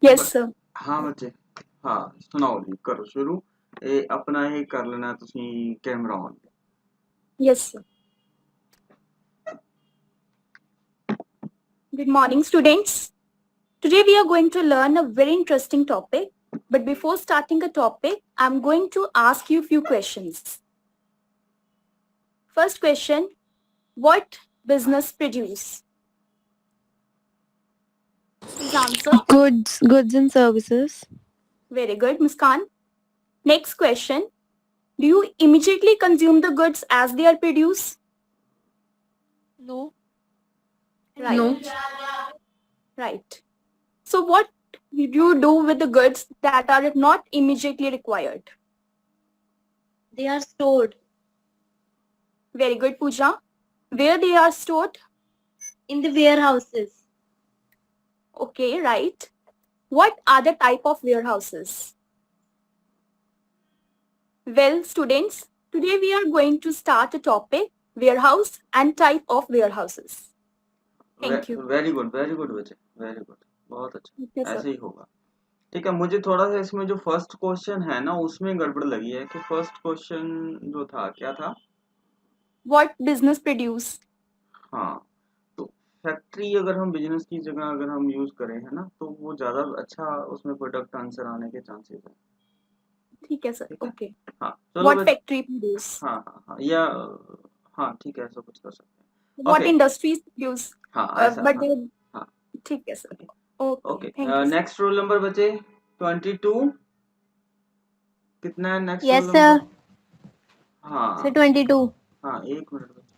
Yes, ब- sir. हाँ बच्चे, हाँ सुनाओ जी, करो शुरू। अपना ही कर लेना तुसी camera on. Yes, sir. Good morning, students. Today we are going to learn a very interesting topic. But before starting the topic, I'm going to ask you a few questions. First question, what business produce? Please answer. Goods and services. Very good, Muskan. Next question, do you immediately consume the goods as they are produced? No. Right. No. Right. So what do you do with the goods that are not immediately required? They are stored Very good, Pooja. Where they are stored? in the warehouses. Okay, right. What are the type of warehouses? Well, students, today we are going to start a topic, warehouse and type of warehouses. Thank you. Very good बच्चे, very good, बहुत Okay, अच्छा, sir. ऐसे ही होगा। ठीक है, मुझे थोड़ा सा इसमें जो फर्स्ट क्वेश्चन है ना उसमें गड़बड़ लगी है कि फर्स्ट क्वेश्चन जो था क्या था। What business produce? हाँ, तो फैक्ट्री अगर हम बिजनेस की जगह अगर हम यूज करें है ना तो वो ज्यादा अच्छा उसमें प्रोडक्ट आंसर आने के चांसेस है। ठीक है, sir. ठीक है, Okay. हाँ चलो What बच्चे, factory produce? हाँ हाँ हाँ या हाँ ठीक है, ऐसा कुछ कर सकते हैं। What okay, industries produce? हाँ ऐसा, But हाँ they, हाँ ठीक है, sir. Okay Okay. Okay. Thank you, sir. Next roll number बचे 22, कितना है next roll Yes, number? sir. हाँ So 22. हाँ, एक मिनट बचे।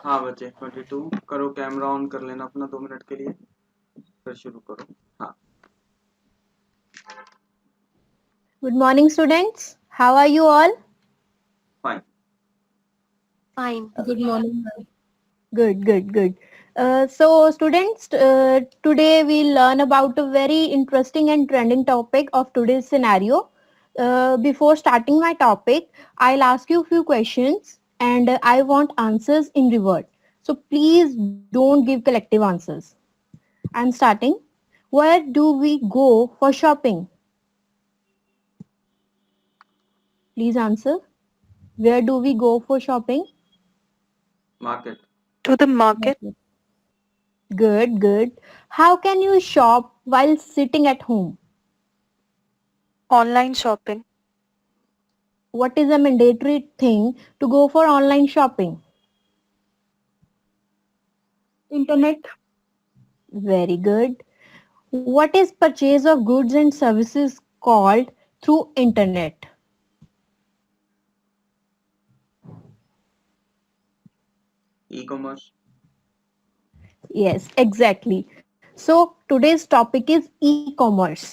हाँ बचे 22, करो कैमरा ऑन कर लेना अपना 2 मिनट के लिए, फिर शुरू करो। हाँ Good morning, students. How are you all? Fine. Fine. Good morning. Good. So, students, today we'll learn about a very interesting and trending topic of today's scenario. Before starting my topic, I'll ask you a few questions and I want answers in revert. So, please don't give collective answers. I'm starting. Where do we go for shopping? Please answer. Where do we go for shopping? Market. To the market. Good. How can you shop while sitting at home? Online shopping. What is a mandatory thing to go for online shopping? Internet. Very good. What is purchase of goods and services called through internet? E commerce. Yes, exactly. So today's topic is e-commerce.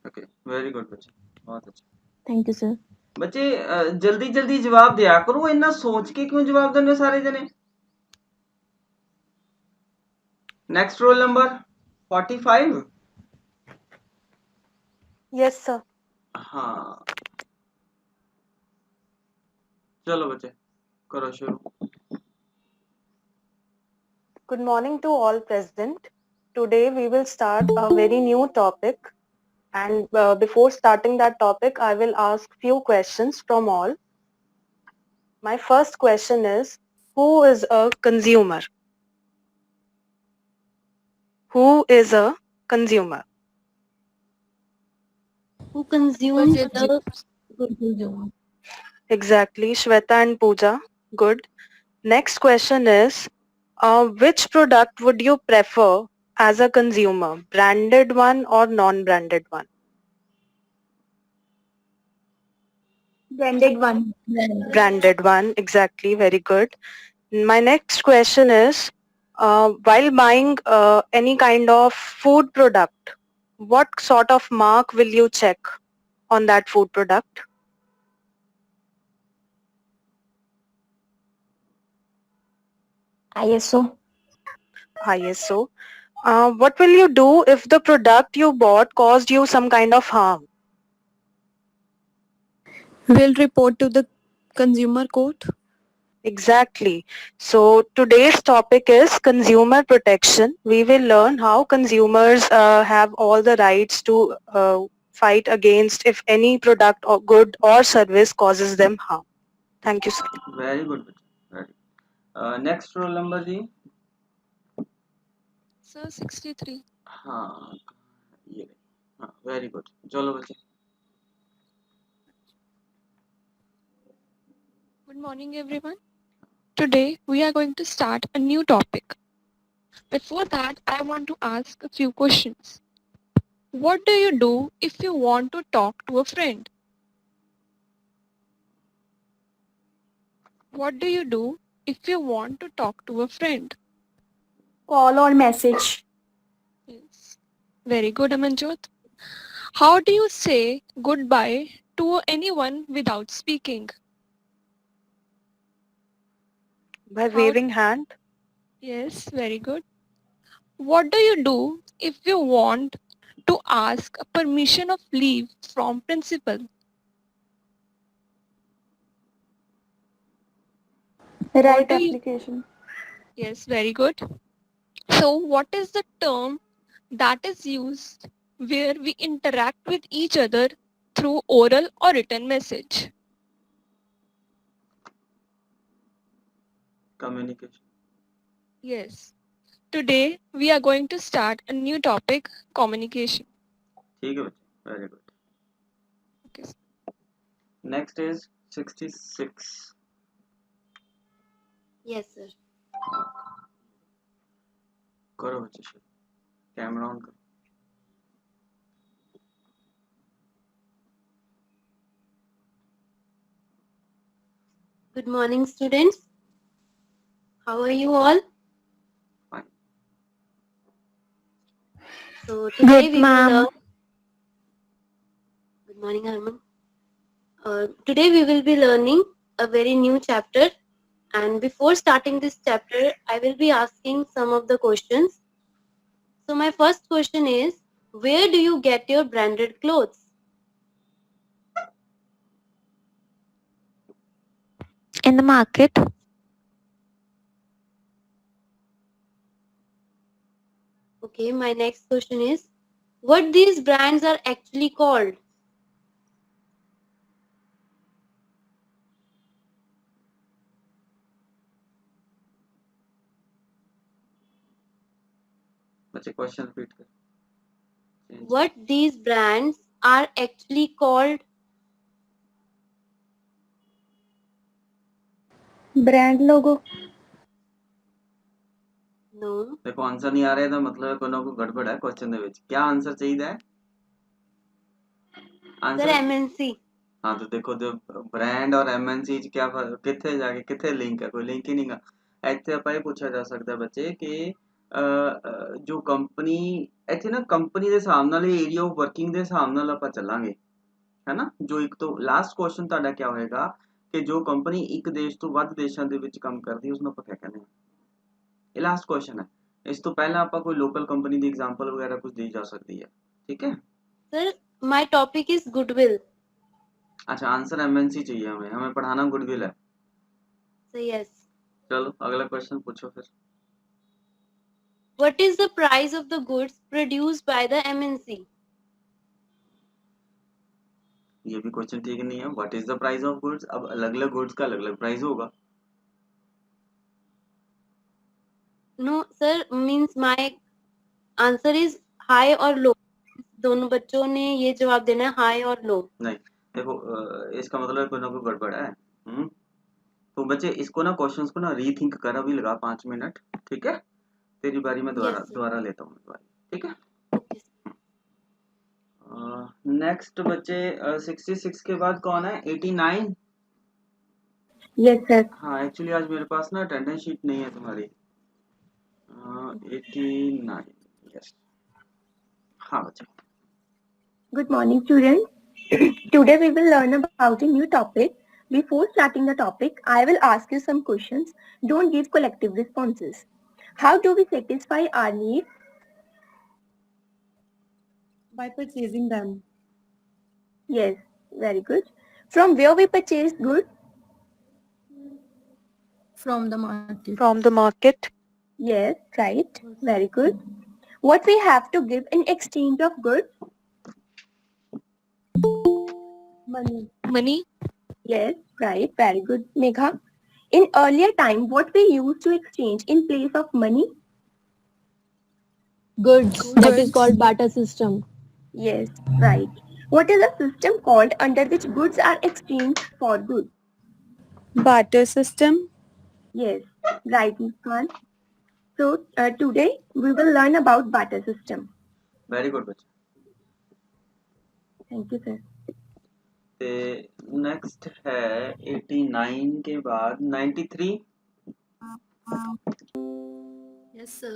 Okay, very good बच्चे, बहुत अच्छा। Thank you, sir. बच्चे जल्दी जल्दी जवाब दिया करो, इतना सोच के क्यों जवाब देने सारे जने। Next roll number 45। Yes, sir. हाँ चलो बच्चे, करो शुरू। Good morning to all present. Today we will start a very new topic, and before starting that topic, I will ask few questions from all. My first question is, who is a consumer? Who is a consumer? Who consumes the good consumer? Exactly, Shweta and Pooja. Good. Next question is, which product would you prefer as a consumer, branded one or non-branded one? Branded one. Branded one, exactly, very good. My next question is, while buying any kind of food product, what sort of mark will you check on that food product? ISO. ISO. What will you do if the product you bought caused you some kind of harm? Will report to the consumer court. Exactly. So today's topic is consumer protection. We will learn how consumers have all the rights to fight against if any product or good or service causes them harm. Thank you, sir. Very good बच्चे, very next roll number जी. Sir, 63. हाँ, ये रही. हाँ, very good. चलो बच्चे. Good morning, everyone. Today, we are going to start a new topic. Before that, I want to ask a few questions. What do you do if you want to talk to a friend? What do you do if you want to talk to a friend? Call or message. Yes. Very good, Amanjot. How do you say goodbye to anyone without speaking? By How? waving hand. Yes, very good. What do you do if you want to ask a permission of leave from principal? Write do you- application. Yes, very good. So what is the term that is used where we interact with each other through oral or written message? Communication. Yes. Today we are going to start a new topic, communication. ठीक है बच्चे, very good. Okay. Next is 66. Yes, sir. करो बच्चे शुरू. Camera on करो. Good morning, students. How are you all? Fine. So today Good, we will ma'am. learn. Good morning, Harman. Today we will be learning a very new chapter. And before starting this chapter, I will be asking some of the questions. So my first question is, where do you get your branded clothes? In the market. Okay, my next question is, what these brands are actually called? बच्चे question repeat कर. What these brands are actually called? Brand logo. No. देखो answer नहीं आ रहा है तो मतलब कोई ना कोई गड़बड़ है क्वेश्चन ਦੇ ਵਿੱਚ. क्या आंसर चाहिए है? Sir, answer. MNC. हाँ तो देखो जो ब्रांड और एमएनसी च क्या फर्क, कितने जाके कितने लिंक है, कोई लिंक ही नहीं गा. ਇੱਥੇ ਆਪਾਂ ਇਹ ਪੁੱਛਿਆ ਜਾ ਸਕਦਾ ਬੱਚੇ ਕਿ ਜੋ ਕੰਪਨੀ ਇੱਥੇ ਨਾ ਕੰਪਨੀ ਦੇ ਹਿਸਾਬ ਨਾਲ ਇਹ ਏਰੀਆ ਆਫ ਵਰਕਿੰਗ ਦੇ ਹਿਸਾਬ ਨਾਲ ਆਪਾਂ ਚੱਲਾਂਗੇ, ਹੈਨਾ. ਜੋ ਇੱਕ ਤੋਂ ਲਾਸਟ ਕੁਐਸਚਨ ਤੁਹਾਡਾ ਕੀ ਹੋਏਗਾ ਕਿ ਜੋ ਕੰਪਨੀ ਇੱਕ ਦੇਸ਼ ਤੋਂ ਵੱਧ ਦੇਸ਼ਾਂ ਦੇ ਵਿੱਚ ਕੰਮ ਕਰਦੀ ਹੈ ਉਸਨੂੰ ਆਪਾਂ ਕੀ ਕਹਿੰਦੇ ਹਾਂ. ਇਹ ਲਾਸਟ ਕੁਐਸਚਨ ਹੈ. ਇਸ ਤੋਂ ਪਹਿਲਾਂ ਆਪਾਂ ਕੋਈ ਲੋਕਲ ਕੰਪਨੀ ਦੀ ਐਗਜ਼ਾਮਪਲ ਵਗੈਰਾ ਕੁਝ ਦੀ ਜਾ ਸਕਦੀ ਹੈ. ठीक है. Sir, my topic is goodwill. अच्छा आंसर एमएनसी चाहिए, हमें हमें पढ़ाना गुडविल है. So yes. चलो अगला क्वेश्चन पूछो फिर. What is the price of the goods produced by the MNC? ये भी क्वेश्चन ठीक नहीं है. What is the price of goods. अब अलग अलग गुड्स का अलग अलग प्राइस होगा. No, sir, means my answer is high or low. दोनों बच्चों ने ये जवाब देना है high और low. नहीं देखो इसका मतलब कोई ना कोई गड़बड़ है. तो बच्चे इसको ना क्वेश्चंस को ना रीथिंक कर, अभी लगा 5 मिनट. ठीक है. तेरी बारी में दोबारा Yes, sir. दोबारा लेता हूँ बारी. ठीक है. Okay, sir. नेक्स्ट बच्चे 66 के बाद कौन है? 89. Yes, sir. हाँ एक्चुअली आज मेरे पास ना अटेंडेंस शीट नहीं है तुम्हारी. 89. यस. हाँ बच्चे. Good morning, students. Today we will learn about a new topic. Before starting the topic, I will ask you some questions. Don't give collective responses. How do we satisfy our needs? By purchasing them. Yes, very good. From where we purchase goods? from the market. From the market. Yes, right. Very good. What we have to give in exchange of goods? Money. Money. Yes, right. Very good, Megha. In earlier time, what we used to exchange in place of money? Goods. That is called barter system. Yes, right. What is a system called under which goods are exchanged for goods? Barter system. Yes, right, Muskan. So today we will learn about barter system. Very good बच्चे. Thank you, sir. ते next है 89 के बाद 93. Yes, sir.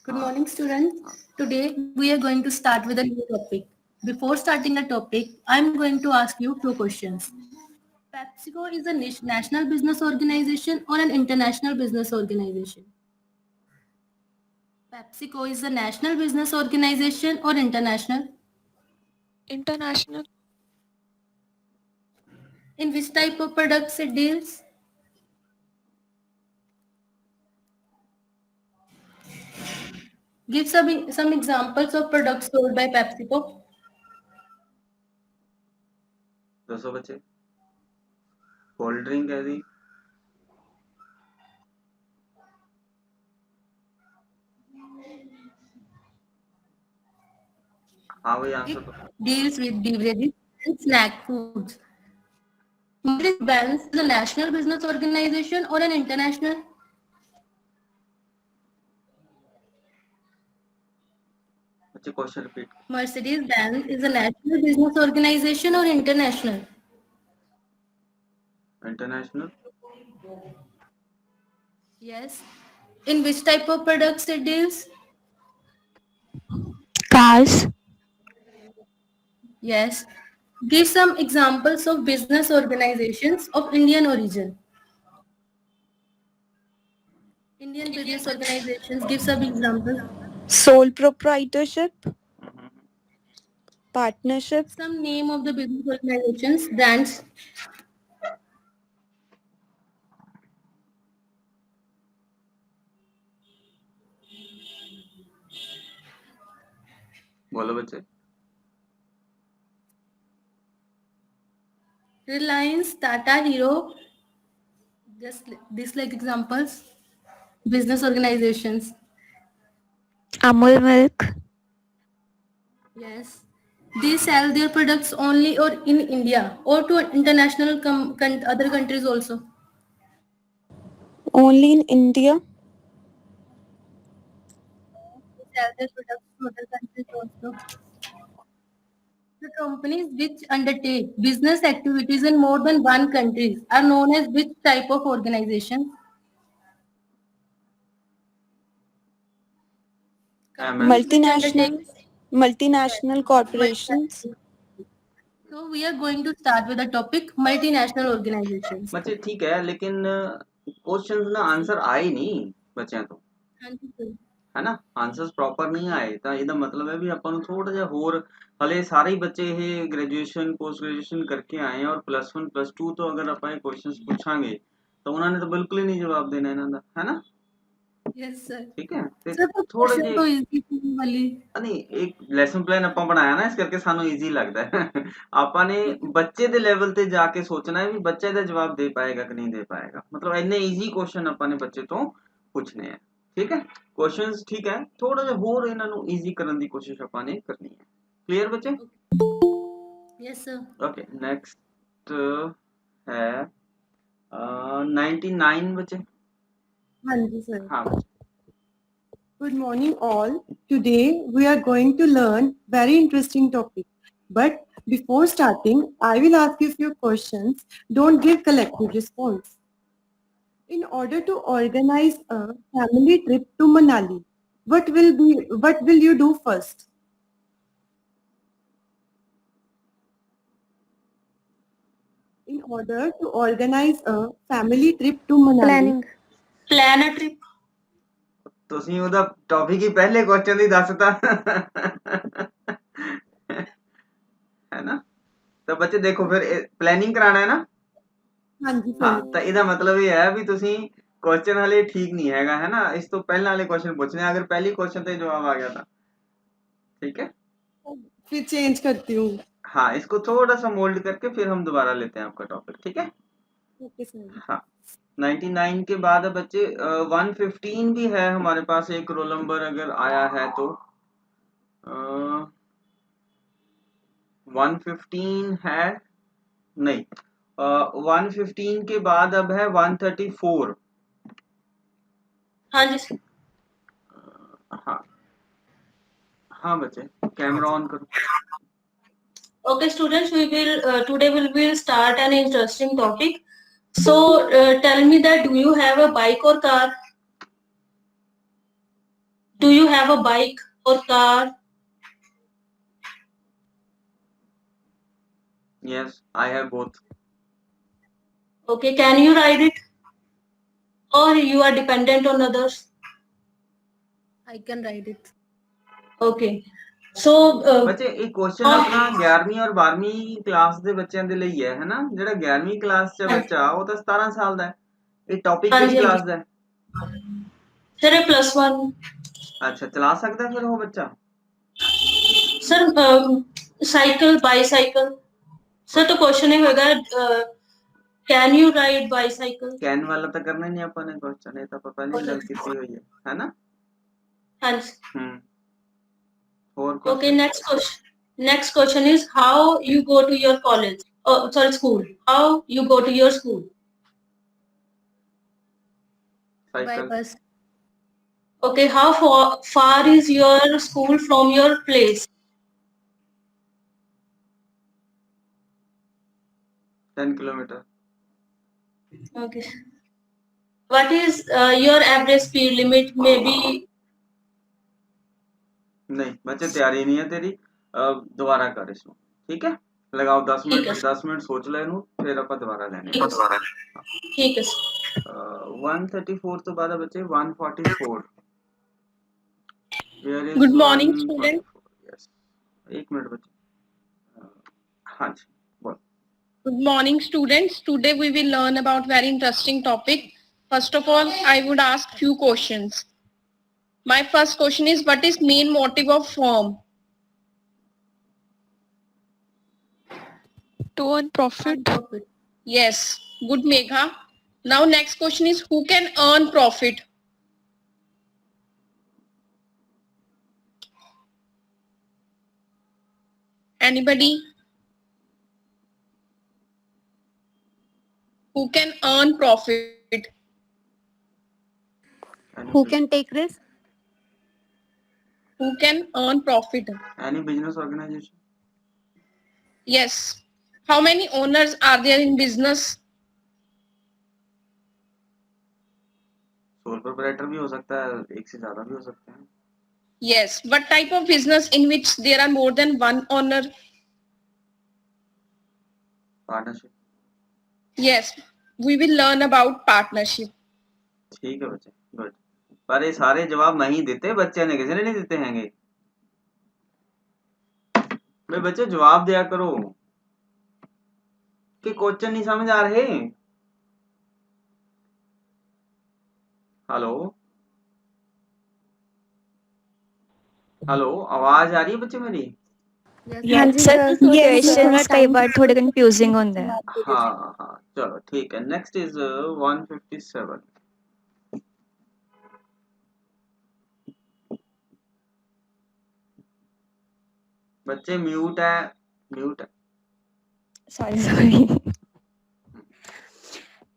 Good morning, students. Today we are going to start with a new topic. Before starting the topic, I'm going to ask you two questions. PepsiCo is a national business organization or an international business organization? PepsiCo is a national business organization or international? International. In which type of products it deals? Give some examples of products sold by PepsiCo. दसो बच्चे. Cold drink है जी. हाँ भाई answer दो. Deals with beverages and snack foods. Mercedes-Benz is a national business organization or an international? बच्चे question repeat. Mercedes-Benz is a national business organization or international? International. Yes. In which type of products it deals? Cars. Yes. Give some examples of business organizations of Indian origin. Indian business organizations. Give some examples. Sole proprietorship, partnership, Some name of the business organizations, brands. बोलो बच्चे. Reliance, Tata, Hero. Just these like examples. Business organizations. Amul Milk. Yes. They sell their products only or in India or to international other countries also. only in India, They sell their products to other countries also. The companies which undertake business activities in more than one country are known as which type of organization? Companies which undertake- multinational corporations. So we are going to start with the topic multinational organizations. बच्चे ठीक है लेकिन question ना answer आए नहीं बच्चों ਤੋਂ. हाँ जी sir. ਹੈ ਨਾ ਆਨਸਰਸ ਪ੍ਰੋਪਰ ਨਹੀਂ ਆਏ ਤਾਂ ਇਹਦਾ ਮਤਲਬ ਹੈ ਵੀ ਆਪਾਂ ਨੂੰ ਥੋੜਾ ਜਿਹਾ ਹੋਰ ਹਲੇ ਸਾਰੇ ਹੀ ਬੱਚੇ ਇਹ ਗ੍ਰੈਜੂਏਸ਼ਨ ਪੋਸਟ ਗ੍ਰੈਜੂਏਸ਼ਨ ਕਰਕੇ ਆਏ ਆ ਔਰ +1 +2 ਤੋਂ ਅਗਰ ਆਪਾਂ ਇਹ ਕੁਐਸਚਨਸ ਪੁੱਛਾਂਗੇ ਤਾਂ ਉਹਨਾਂ ਨੇ ਤਾਂ ਬਿਲਕੁਲ ਹੀ ਨਹੀਂ ਜਵਾਬ ਦੇਣਾ ਇਹਨਾਂ ਦਾ ਹੈ ਨਾ. Yes sir. ਠੀਕ ਹੈ ਤੇ Sir, ਥੋੜੇ question तो ਜਿਹੇ easy वाली. ਨਹੀਂ ਇੱਕ ਲੈਸਨ ਪਲਾਨ ਆਪਾਂ ਬਣਾਇਆ ਨਾ ਇਸ ਕਰਕੇ ਸਾਨੂੰ ਈਜ਼ੀ ਲੱਗਦਾ ਹੈ. ਆਪਾਂ ਨੇ ਬੱਚੇ ਦੇ ਲੈਵਲ ਤੇ ਜਾ ਕੇ ਸੋਚਣਾ ਹੈ ਵੀ ਬੱਚਾ ਇਹਦਾ ਜਵਾਬ ਦੇ ਪਾਏਗਾ ਕਿ ਨਹੀਂ ਦੇ ਪਾਏਗਾ. ਮਤਲਬ ਇੰਨੇ ਈਜ਼ੀ ਕੁਐਸਚਨ ਆਪਾਂ ਨੇ ਬੱਚੇ ਤੋਂ ਪੁੱਛਣੇ ਆ. ਠੀਕ ਹੈ ਕੁਐਸਚਨਸ ਠੀਕ ਹੈ ਥੋੜਾ ਜਿਹਾ ਹੋਰ ਇਹਨਾਂ ਨੂੰ ਈਜ਼ੀ ਕਰਨ ਦੀ ਕੋਸ਼ਿਸ਼ ਆਪਾਂ ਨੇ ਕਰਨੀ ਹੈ. ਕਲੀਅਰ ਬੱਚੇ. Yes sir. ਓਕੇ ਨੈਕਸਟ ਹੈ 99 ਬੱਚੇ. हाँ जी sir. हाँ ਬੱਚੇ. Good morning all. Today we are going to learn very interesting topic. But before starting, I will ask you a few questions. Don't give collective response. In order to organize a family trip to Manali, what will you do first? In order to organize a family trip to Manali, Planning. Plan a trip. ਤੁਸੀਂ ਉਹਦਾ topic ਹੀ ਪਹਿਲੇ question ਦੀ ਦੱਸਤਾ ਹੈ ਨਾ. ਤਾਂ ਬੱਚੇ ਦੇਖੋ ਫਿਰ ਪਲੈਨਿੰਗ ਕਰਾਣਾ ਹੈ ਨਾ. हाँ जी ਹਾਂ sir. ਤਾਂ ਇਹਦਾ ਮਤਲਬ ਇਹ ਹੈ ਵੀ ਤੁਸੀਂ क्वेश्चन वाले ठीक नहीं हैगा है ना, इस तो पहले वाले क्वेश्चन पूछने, अगर पहली क्वेश्चन तो जवाब आ गया था। ठीक है, फिर चेंज करती हूँ। हाँ इसको थोड़ा सा मोल्ड करके फिर हम दोबारा लेते हैं आपका टॉपिक। ठीक है, ओके सर। हाँ 99 के बाद अब बच्चे 115 भी है हमारे पास एक रोल नंबर अगर आया है तो 115 है नहीं, 115 के बाद अब है 134। हाँ जी sir. हाँ हाँ बच्चे कैमरा ऑन करो। Okay, students, we will today we will start an interesting topic. So, tell me that do you have a bike or car? Do you have a bike or car? Yes, I have both. Okay, can you ride it? Or you are dependent on others? I can write it. Okay. So, ਬੱਚੇ ਇਹ question ਆਪਣਾ 11ਵੀਂ ਔਰ 12ਵੀਂ class ਦੇ ਬੱਚਿਆਂ ਦੇ ਲਈ ਹੈ ਨਾ, ਜਿਹੜਾ 11ਵੀਂ ਕਲਾਸ ਚ ਬੱਚਾ ਉਹ ਤਾਂ 17 ਸਾਲ ਦਾ ਹੈ। ਇਹ ਟੌਪਿਕ ਕਿਹੜੀ ਕਲਾਸ ਦਾ ਹੈ? ਸਰ ਇਹ +1। ਅੱਛਾ ਚਲਾ ਸਕਦਾ ਫਿਰ ਉਹ ਬੱਚਾ? ਸਰ ਸਾਈਕਲ ਬਾਈਸਾਈਕਲ ਸਰ ਤਾਂ ਕੁਐਸਚਨ ਹੀ ਹੋਏਗਾ can you ride bicycle? Can ਵਾਲਾ ਤਾਂ ਕਰਨਾ ਹੀ ਨਹੀਂ ਆਪਾਂ ਨੇ ਕੁਐਸਚਨ, ਇਹ ਤਾਂ ਆਪਾਂ ਪਹਿਲਾਂ ਹੀ ਗੱਲ ਕੀਤੀ ਹੋਈ ਹੈ ਨਾ? ਹਾਂਜੀ। ਹੋਰ Okay, next question is how you go to your college? Oh, sorry, school. How you go to your school? By cycle. bus. Okay, how far is your school from your place? 10 kilometer. Okay. What is your average speed limit? Maybe. नहीं बच्चे तैयारी नहीं है तेरी, दोबारा कर इसमें। ठीक है, लगाओ 10 मिनट सोच लो इनू, फिर आप दोबारा लेने। ठीक है। 134 तो बाद बच्चे 144। Good morning, student. Yes. एक मिनट बच्चे। हाँ जी बोल। Good morning, students. Today we will learn about very interesting topic. First of all, I would ask few questions. My first question is, what is main motive of firm? To earn profit. Yes, good Megha. Now next question is, who can earn profit? Anybody? Who can earn profit? Who can take risk? Who can earn profit? Any business organization? Yes. How many owners are there in business? Sole proprietor भी हो सकता है, एक से ज्यादा भी हो सकते हैं। Yes. What type of business in which there are more than one owner? Partnership. Yes. We will learn about partnership. ठीक है बच्चे, गुड। पर ये सारे जवाब मैं ही देते, बच्चे ने किसी ने नहीं देते हैंगे। भाई बच्चे जवाब दिया करो कि क्वेश्चन नहीं समझ आ रहे। हेलो हेलो, आवाज आ रही है बच्चे मेरी? क्वेश्चंस कई बार थोड़े कंफ्यूजिंग होते हैं। हाँ हाँ चलो ठीक है। Next is 157। बच्चे म्यूट है, म्यूट है। Sorry.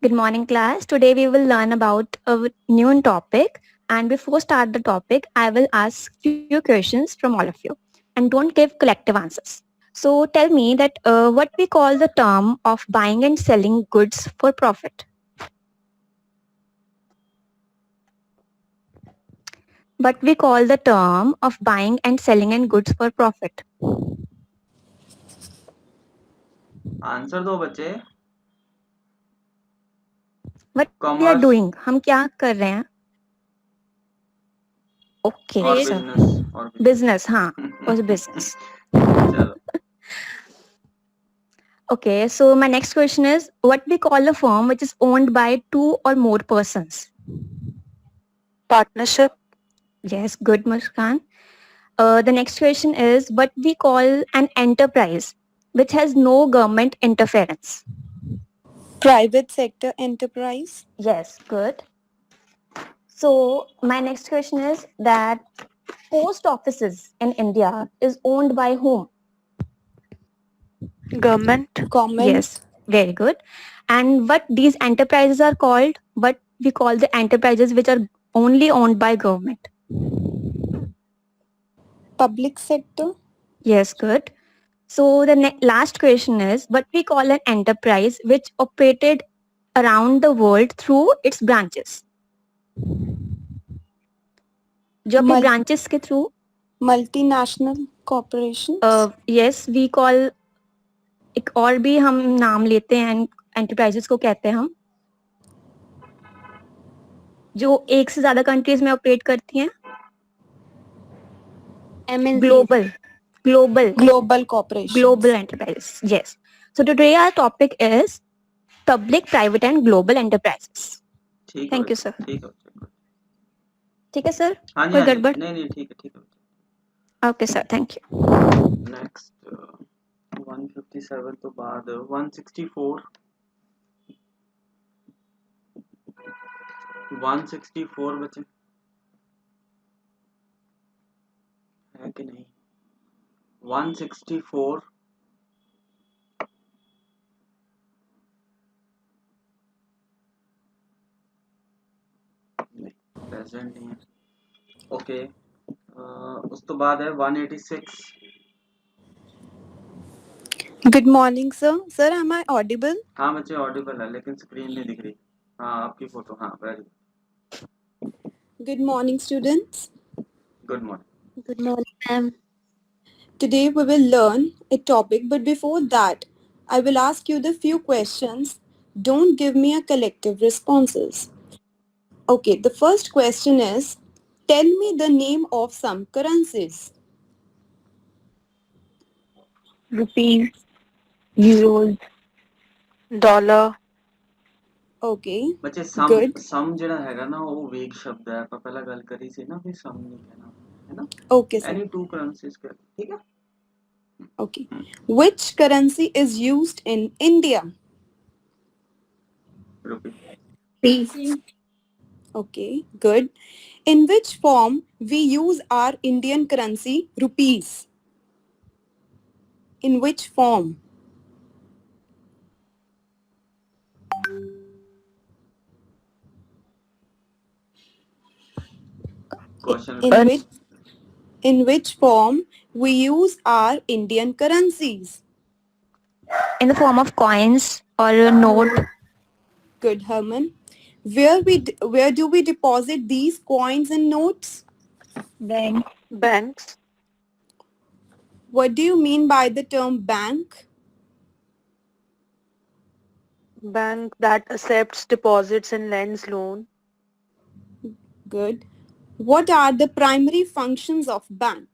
Good morning, class. Today we will learn about a new topic. And before start the topic, I will ask few questions from all of you. And don't give collective answers. So tell me that what we call the term of buying and selling goods for profit. What we call the term of buying and selling and goods for profit. Answer दो बच्चे। What we are doing, हम क्या कर रहे हैं? Okay, और sir. Business और Business, हाँ, was business. चलो Okay, so my next question is, what we call a firm which is owned by two or more persons? Partnership. Yes, good, Muskan. The next question is what we call an enterprise which has no government interference. Private sector enterprise. Yes, good. So my next question is that post offices in India is owned by whom? Government. Government. Yes, very good. And what these enterprises are called? What we call the enterprises which are only owned by government? Public sector. Yes, good. So the last question is what we call an enterprise which operated around the world through its branches. जो अपनी Mul- branches के through Multinational corporations. yes we call एक और भी हम नाम लेते हैं enterprises को कहते हैं हम जो एक से ज्यादा कंट्रीज में ऑपरेट करती हैं MNCs. Global corporations. Global enterprises. Yes. So today our topic is public, private and global enterprises. ठीक है Thank you, बच्चे, sir. ठीक है बच्चे। ठीक है सर हाँ जी कोई हाँ जी गड़बड़ नहीं नहीं ठीक है बच्चे। Okay sir thank you next 157 तो बाद 164 बच्चे है कि नहीं 164 नहीं प्रेजेंट नहीं है ओके उस तो बाद है 186 Good morning, sir. Sir, am I audible? हाँ बच्चे ऑडिबल है लेकिन स्क्रीन नहीं दिख रही हाँ आपकी फोटो हाँ very Good morning, students. Good morning Good morning, ma'am. Today we will learn a topic, but before that, I will ask you the few questions. Don't give me a collective responses. Okay, the first question is, tell me the name of some currencies. Rupees. Euros. Dollar. Okay, बच्चे सम good. सम ਜਿਹੜਾ ਹੈਗਾ ਨਾ ਉਹ ਵੇਗ ਸ਼ਬਦ ਹੈ ਆਪਾਂ ਪਹਿਲਾਂ ਗੱਲ ਕਰੀ ਸੀ ਨਾ ਵੀ ਸਮ ਨਹੀਂ ਕਹਿਣਾ ਹੈ ਨਾ Okay, sir. any two currencies ਕਰ ਠੀਕ ਹੈ Okay. Which currency is used in India? ਰੁਪੀ Okay, good. In which form we use our Indian currency, rupees? In which form? Question In which form we use our Indian currencies? in the form of coins or a note. Good, Herman. Where do we deposit these coins and notes? Banks. What do you mean by the term bank? Bank that accepts deposits and lends loan. Good. What are the primary functions of bank?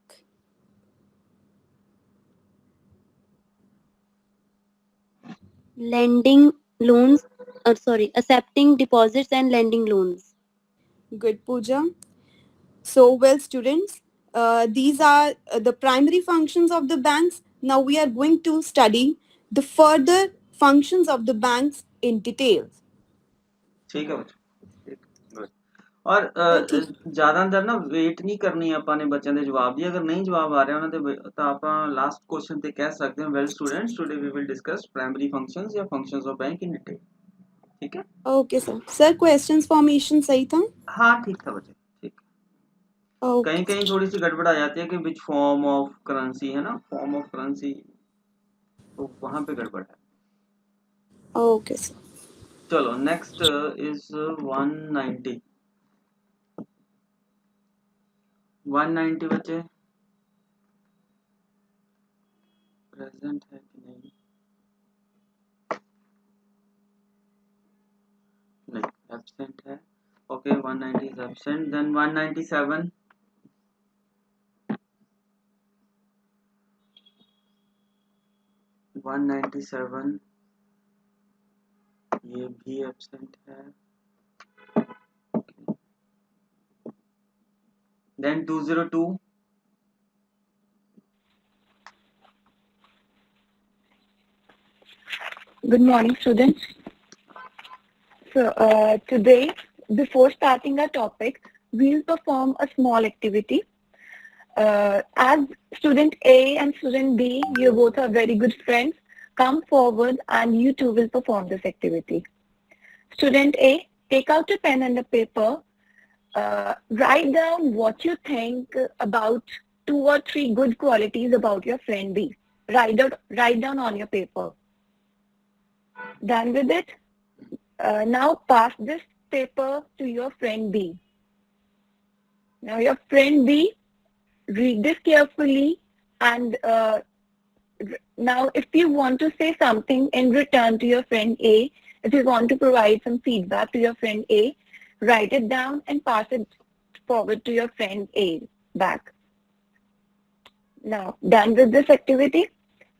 Lending loans, accepting deposits and lending loans. Good, Pooja. So, well, students, these are the primary functions of the banks. Now we are going to study the further functions of the banks in detail. ਠੀਕ ਹੈ ਬੱਚੇ good ਔਰ ਜ਼ਿਆਦਾ ਅੰਦਰ ਨਾ wait ਨਹੀਂ ਕਰਨੀ ਆਪਾਂ ਨੇ ਬੱਚਿਆਂ ਦੇ ਜਵਾਬ ਦੀ ਅਗਰ ਨਹੀਂ ਜਵਾਬ ਆ ਰਿਹਾ ਉਹਨਾਂ ਦੇ ਤਾਂ ਆਪਾਂ ਲਾਸਟ ਕੁਐਸਚਨ ਤੇ ਕਹਿ ਸਕਦੇ ਹਾਂ well students today we will discuss primary functions ਜਾਂ functions of bank in detail ठीक है okay sir sir questions formation सही था हाँ ठीक था बच्चे ठीक ओके कहीं कहीं थोड़ी सी गड़बड़ आ जाती है कि विच फॉर्म ऑफ करेंसी है ना फॉर्म ऑफ करेंसी तो वहां पे गड़बड़ है ओके सर चलो नेक्स्ट इज 190 190 बच्चे प्रेजेंट है कि नहीं नहीं एब्सेंट है ओके 190 इज एब्सेंट देन 197 197 ये भी एब्सेंट है then 202. Good morning, students. So today, before starting our topic, we'll perform a small activity. As student A and student B, you both are very good friends. Come forward and you two will perform this activity. Student A, take out a pen and a paper. Write down what you think about 2 or 3 good qualities about your friend B. Write down on your paper. Done with it? Now pass this paper to your friend B. Now your friend B, read this carefully, and now if you want to say something in return to your friend A, if you want to provide some feedback to your friend A, write it down and pass it forward to your friend A back. Now, done with this activity?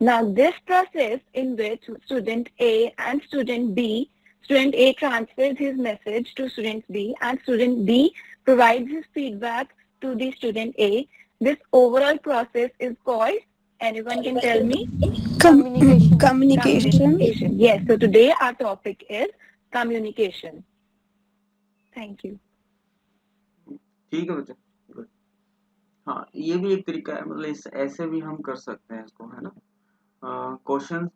Now this process in which student A and student B, student A transfers his message to student B and student B provides his feedback to the student A. This overall process is called, anyone can tell me? Communication. Yes, so today our topic is communication. Thank you. ठीक है बच्चे, good. हाँ, ये भी एक तरीका है, मतलब इस ऐसे भी हम कर सकते हैं इसको, है ना. क्वेश्चन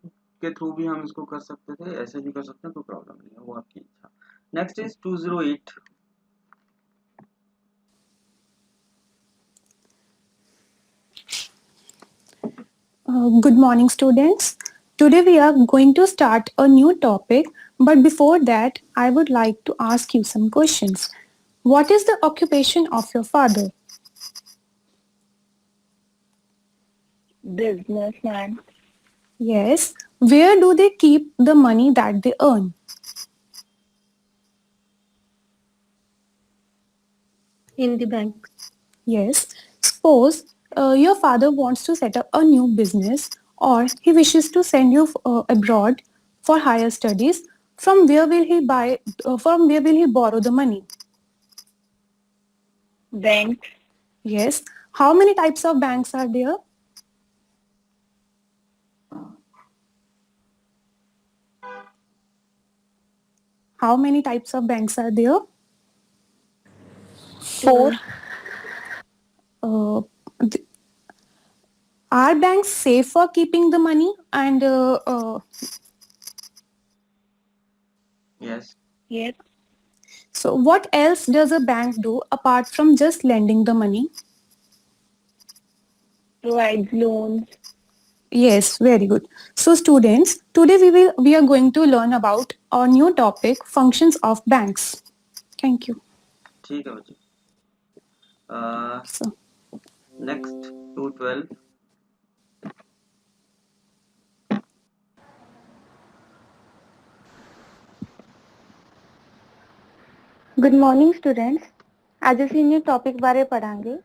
के थ्रू भी हम इसको कर सकते थे, ऐसे भी कर सकते हैं, कोई प्रॉब्लम नहीं है, वो आपकी इच्छा. Next is 208. Good morning, students. Today we are going to start a new topic, but before that, I would like to ask you some questions. What is the occupation of your father? Businessman. Yes. Where do they keep the money that they earn? In the bank. Yes. Suppose your father wants to set up a new business or he wishes to send you abroad for higher studies. From where will he borrow the money? Bank. Yes. How many types of banks are there? How many types of banks are there? 4. Are banks safe for keeping the money? And Yes. Yes. so what else does a bank do apart from just lending the money? Provides loans. Yes, very good. So students, today we are going to learn about our new topic, functions of banks. Thank you. ठीक है बच्चे. So, next 212. Good morning students, ਅੱਜ ਅਸੀਂ new topic ਬਾਰੇ ਪੜਾਂਗੇ.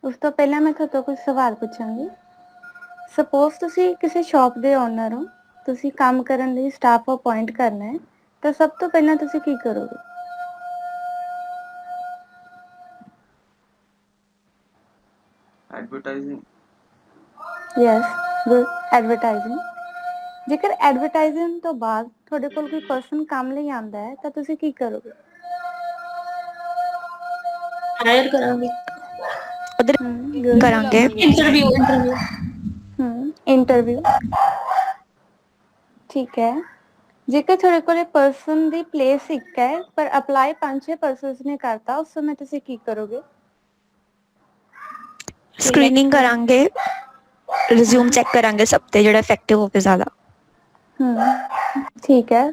ਉਸ ਤੋਂ ਪਹਿਲਾਂ ਮੈਂ ਤੁਹਾਡੇ ਤੋਂ ਕੁਝ ਸਵਾਲ ਪੁੱਛਾਂਗੀ. ਸਪੋਜ਼ ਤੁਸੀਂ ਕਿਸੇ ਸ਼ਾਪ ਦੇ ਓਨਰ ਹੋ, ਤੁਸੀਂ ਕੰਮ ਕਰਨ ਲਈ ਸਟਾਫ ਅਪਾਇੰਟ ਕਰਨਾ ਹੈ, ਤਾਂ ਸਭ ਤੋਂ ਪਹਿਲਾਂ ਤੁਸੀਂ ਕੀ ਕਰੋਗੇ? एडवर्टाइजिंग. Yes, good, advertising. ਜੇਕਰ ਐਡਵਰਟਾਈਜ਼ਿੰਗ ਤੋਂ ਬਾਅਦ ਤੁਹਾਡੇ ਕੋਲ ਕੋਈ ਪਰਸਨ ਕੰਮ ਲਈ ਆਉਂਦਾ ਹੈ ਤਾਂ ਤੁਸੀਂ ਕੀ ਕਰੋਗੇ? हायर करांगे. ਕਰਾਂਗੇ. ਇੰਟਰਵਿਊ. ਠੀਕ ਹੈ. ਜੇਕਰ ਤੁਹਾਡੇ ਕੋਲ ਪਰਸਨ ਦੀ ਪਲੇਸ ਇੱਕ ਹੈ ਪਰ ਅਪਲਾਈ 5-6 ਪਰਸਨਸ ਨੇ ਕਰਤਾ, ਉਸ ਸਮੇਂ ਤੁਸੀਂ ਕੀ ਕਰੋਗੇ? ਸਕਰੀਨਿੰਗ ਕਰਾਂਗੇ, ਰਿਜ਼ਿਊਮ ਚੈੱਕ ਕਰਾਂਗੇ ਸਭ ਤੇ ਜਿਹੜਾ ਇਫੈਕਟਿਵ ਹੋਵੇ ਜ਼ਿਆਦਾ. ਠੀਕ ਹੈ.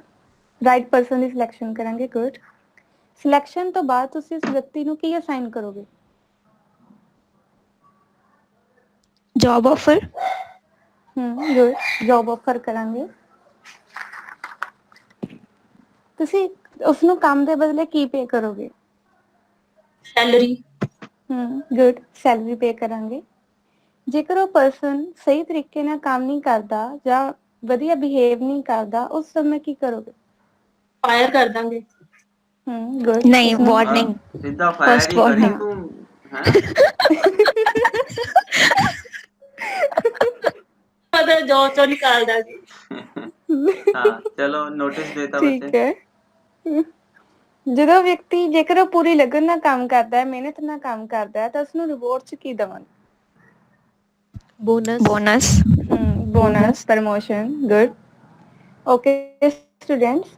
ਰਾਈਟ ਪਰਸਨ ਦੀ ਸਿਲੈਕਸ਼ਨ ਕਰਾਂਗੇ. ਗੁੱਡ. ਸਿਲੈਕਸ਼ਨ ਤੋਂ ਬਾਅਦ ਤੁਸੀਂ ਉਸ ਵਿਅਕਤੀ ਨੂੰ ਕੀ ਅਸਾਈਨ ਕਰੋਗੇ? Job offer. Good. Job offer ਕਰਾਂਗੇ. ਤੁਸੀਂ ਉਸ ਨੂੰ ਕੰਮ ਦੇ ਬਦਲੇ ਕੀ ਪੇ ਕਰੋਗੇ? सैलरी. ਗੁੱਡ. ਸੈਲਰੀ ਪੇ ਕਰਾਂਗੇ. ਜੇਕਰ ਉਹ ਪਰਸਨ ਸਹੀ ਤਰੀਕੇ ਨਾਲ ਕੰਮ ਨਹੀਂ ਕਰਦਾ ਜਾਂ ਵਧੀਆ ਬਿਹੇਵ ਨਹੀਂ ਕਰਦਾ, ਉਸ ਸਮੇਂ ਕੀ ਕਰੋਗੇ? फायर कर देंगे. ਗੁੱਡ. ਨਹੀਂ, ਵਾਰਨਿੰਗ. सीधा फायर First ही करी warning. तू. पता जॉब चो निकालदा जी हाँ चलो नोटिस देता ठीक बच्चे। ਹੈ ਜਦੋਂ ਵਿਅਕਤੀ ਜੇਕਰ ਉਹ ਪੂਰੀ ਲਗਨ ਨਾਲ ਕੰਮ ਕਰਦਾ ਹੈ ਮਿਹਨਤ ਨਾਲ ਕੰਮ ਕਰਦਾ ਹੈ ਤਾਂ ਉਸਨੂੰ ਰਿਵਾਰਡ ਚ ਕੀ ਦਵਾਂਗੇ Bonus. Bonus bonus promotion good okay students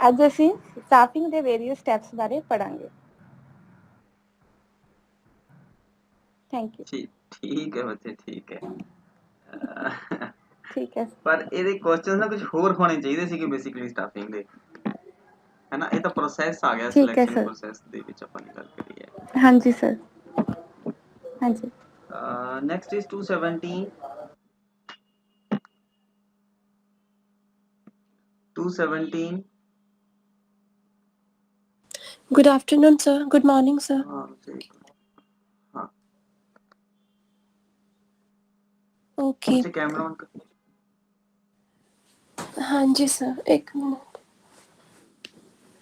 ਅੱਜ ਅਸੀਂ ਸਟਾਫਿੰਗ ਦੇ ਵੇਰੀਅਸ ਸਟੈਪਸ ਬਾਰੇ ਪੜਾਂਗੇ ਥੈਂਕ ਯੂ ठीक है बच्चे ठीक है। ਠੀਕ ਹੈ ਪਰ ਇਹਦੇ ਕੁਐਸਚਨ ਨਾ ਕੁਝ ਹੋਰ ਹੋਣੇ ਚਾਹੀਦੇ ਸੀ ਕਿ ਬੇਸਿਕਲੀ ਸਟਾਫਿੰਗ ਦੇ ਹੈ ਨਾ, ਇਹ ਤਾਂ ਪ੍ਰੋਸੈਸ ਆ ਗਿਆ ਠੀਕ ਹੈ ਸਿਲੈਕਸ਼ਨ ਸਰ ਪ੍ਰੋਸੈਸ ਦੇ ਵਿੱਚ ਆਪਾਂ ਨੇ ਗੱਲ ਕਰੀ ਹੈ। ਹਾਂਜੀ ਸਰ ਹਾਂਜੀ next is 217 217 Good afternoon, sir. Good morning, sir. हाँ सही हाँ Okay. बच्चे कैमरा ऑन कर। हाँ जी सर एक मिनट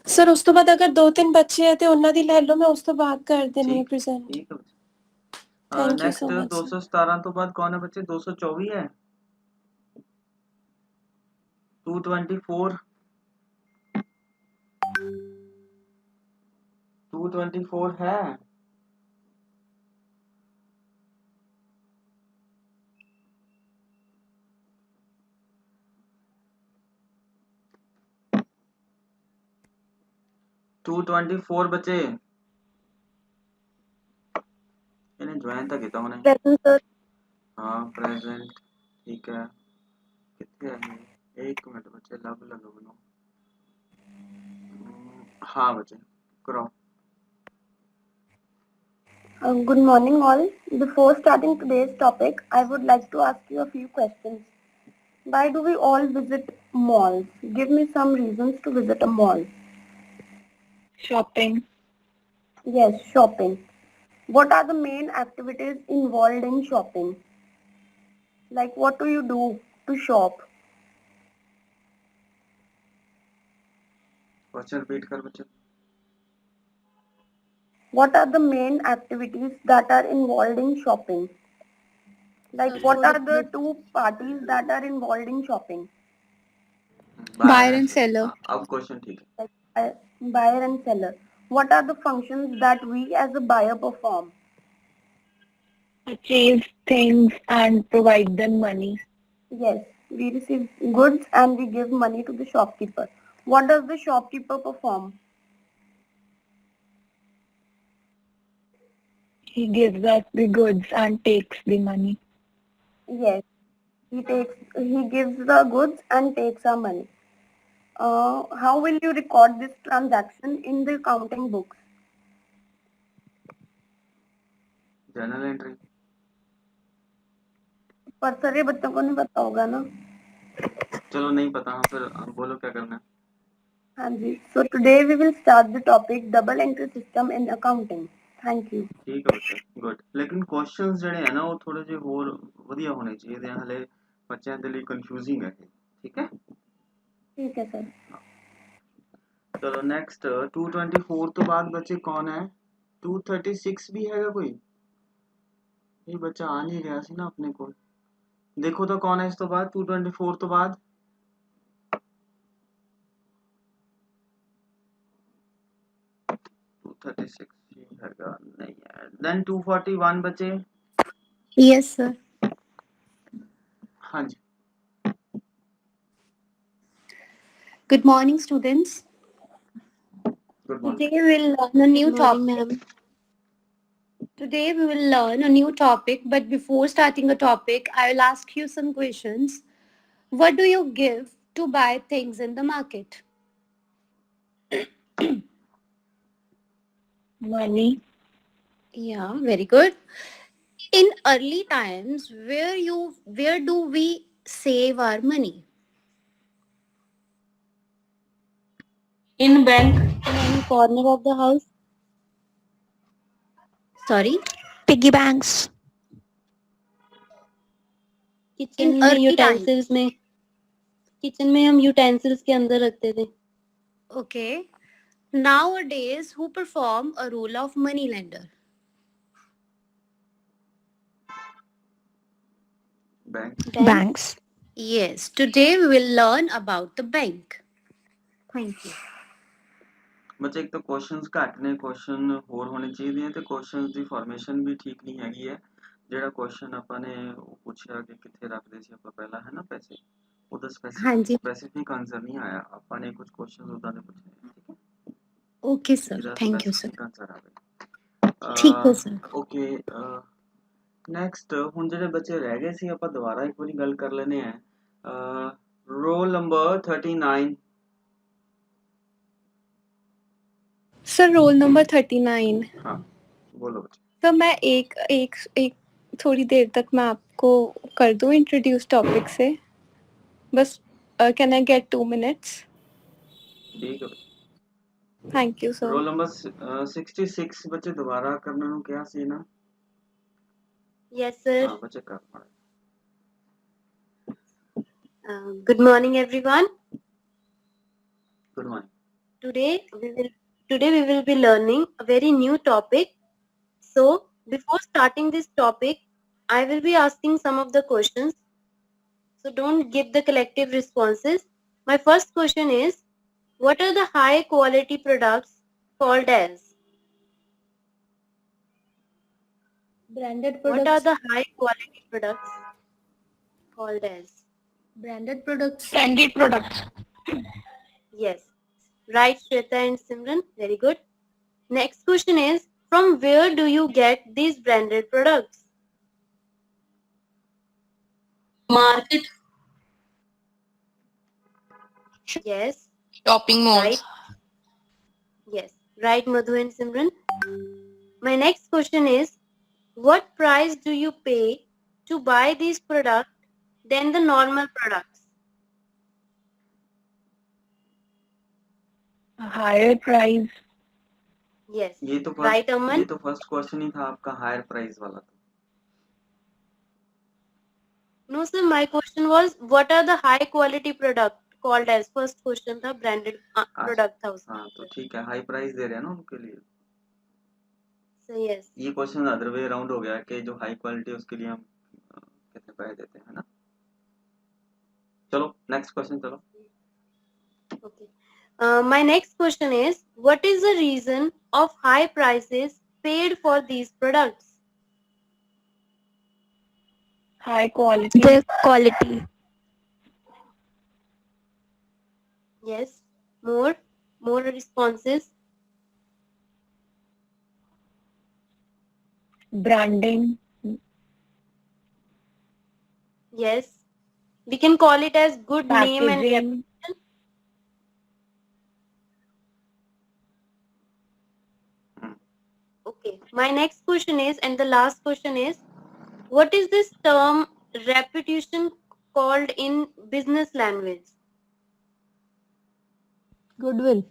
सर उस तो बाद अगर 2-3 बच्चे हैं तो उन्होंने दी ले लो मैं उस तो बाद कर देनी है प्रेजेंट ठीक है बच्चे। Thank you next so much 217 तो बाद कौन है बच्चे 224 है 224 224 है टू 24 बच्चे इन्हें ज्वाइन तो किया उन्हें Present, sir. हाँ प्रेजेंट ठीक है कितने है एक मिनट बच्चे लब लगो बनो हाँ बच्चे करो। Good morning, all. Before starting today's topic, I would like to ask you a few questions. Why do we all visit malls? Give me some reasons to visit a mall. shopping Yes, shopping. What are the main activities involved in shopping? Like, what do you do to shop? Question repeat कर बच्चे। What are the main activities that are involved in shopping? Like, Sir, what for are the the- two parties that are involved in shopping? buyer and seller अब question ठीक है। Buyer and seller. What are the functions that we as a buyer perform? purchase things and provide them money Yes, we receive goods and we give money to the shopkeeper. What does the shopkeeper perform? he gives us the goods and takes the money Yes, he gives the goods and takes our money. How will you record this transaction in the accounting books? Journal entry पर sir ये बच्चों को नहीं पता होगा ना। चलो नहीं पता हाँ फिर बोलो क्या करना है। हाँ जी, so today we will start the topic double entry system in accounting. Thank you. ठीक है बच्चे गुड लेकिन क्वेश्चंस ਜਿਹੜੇ ਹੈ ਨਾ ਉਹ ਥੋੜੇ ਜਿਹੇ ਹੋਰ ਵਧੀਆ ਹੋਣੇ ਚਾਹੀਦੇ ਆ ਹਲੇ ਬੱਚਿਆਂ ਦੇ ਲਈ ਕਨਫਿਊਜ਼ਿੰਗ ਹੈ ਠੀਕ ਹੈ ठीक है सर। ਚਲੋ ਨੈਕਸਟ 224 ਤੋਂ ਬਾਅਦ ਬੱਚੇ ਕੌਣ ਹੈ 236 ਵੀ ਹੈਗਾ ਕੋਈ ਇਹ ਬੱਚਾ ਆ ਨਹੀਂ ਰਿਹਾ ਸੀ ਨਾ ਆਪਣੇ ਕੋਲ ਦੇਖੋ ਤਾਂ ਕੌਣ ਹੈ ਇਸ ਤੋਂ ਬਾਅਦ 224 ਤੋਂ ਬਾਅਦ ਹੈਗਾ ਨਹੀਂ ਹੈ then 241 ਬੱਚੇ Yes, sir. ਹਾਂਜੀ Good morning, students. Good morning Today we will learn a new Good morning, topic. ma'am. Today we will learn a new topic, but before starting the topic, I will ask you some questions. What do you give to buy things in the market? money Yeah, very good. In early times, where do we save our money? in bank In any corner of the house. Sorry, Piggy banks. Kitchen में early utensils में kitchen में हम utensils के अंदर रखते थे okay. Nowadays, who perform a role of money lender? Bank Banks. Yes, today we will learn about the bank. Thank you. ਬੱਚੇ ਇੱਕ ਤਾਂ ਕੁਐਸਚਨਸ ਘੱਟ ਨੇ, ਕੁਐਸਚਨ ਹੋਰ ਹੋਣੇ ਚਾਹੀਦੇ ਆ ਤੇ ਕੁਐਸਚਨਸ ਦੀ ਫਾਰਮੇਸ਼ਨ ਵੀ ਠੀਕ ਨਹੀਂ ਹੈਗੀ ਹੈ। ਜਿਹੜਾ ਕੁਐਸਚਨ ਆਪਾਂ ਨੇ ਉਹ ਪੁੱਛਿਆ ਕਿ ਕਿੱਥੇ ਰੱਖਦੇ ਸੀ ਆਪਾਂ ਪਹਿਲਾਂ, ਹੈ ਨਾ, ਪੈਸੇ, ਉਹਦਾ ਹਾਂਜੀ। ਸਪੈਸੀਫਿਕ ਆਨਸਰ ਨਹੀਂ ਆਇਆ। ਆਪਾਂ ਨੇ ਕੁਝ ਕੁਐਸਚਨਸ ਉਦਾਂ ਦੇ ਪੁੱਛੇ, ਠੀਕ ਹੈ। Okay, sir. ਜਿਹਦਾ Thank you, sir. Specific answer ਆਵੇ। ਠੀਕ ਹੈ sir. ਓਕੇ, ਨੈਕਸਟ ਹੁਣ ਜਿਹੜੇ ਬੱਚੇ ਰਹਿ ਗਏ ਸੀ ਆਪਾਂ ਦੁਬਾਰਾ ਇੱਕ ਵਾਰੀ ਗੱਲ ਕਰ ਲੈਨੇ ਆ। Roll number 39। Sir roll number 39। हाँ बोलो बच्चे। सर मैं एक थोड़ी देर तक मैं आपको कर दूं इंट्रोड्यूस टॉपिक से, बस कैन आई गेट 2 minutes? ठीक है। Thank you sir. Roll number 66 बच्चे दोबारा करने ਨੂੰ ਕਿਹਾ ਸੀ ਨਾ? Yes, sir. हाँ बच्चे कर पा रहे। Good morning, everyone. Good morning. Today we will be learning a very new topic. So before starting this topic, I will be asking some of the questions. So don't give the collective responses. My first question is, what are the high quality products called as? Branded What are products. the high quality products called as? Branded products. Branded products. Yes. Right, Shweta and Simran. Very good. Next question is, from where do you get these branded products? Market. Yes. Shopping malls. Right. Yes. Right, Madhu and Simran. My next question is, what price do you pay to buy these products than the normal products? Higher price. Yes. ये तो Right, Aman? ये तो first question ही था आपका, higher price वाला। No, sir. My question was, what are the high quality products called as? First question था branded product था उसका। हाँ तो ठीक है, हाई प्राइस दे रहे हैं ना उनके लिए। So yes. ये क्वेश्चन अदर वे अराउंड हो गया कि जो हाई क्वालिटी है उसके लिए हम कितने पैसे देते हैं, ना। चलो नेक्स्ट क्वेश्चन चलो। Okay. My next question is, what is the reason of high prices paid for these products? High quality. The quality. Yes. More responses. Branding. Yes. We can call it as good name and Packaging. reputation. Okay. My next question is, and the last question is, what is this term reputation called in business language? Goodwill.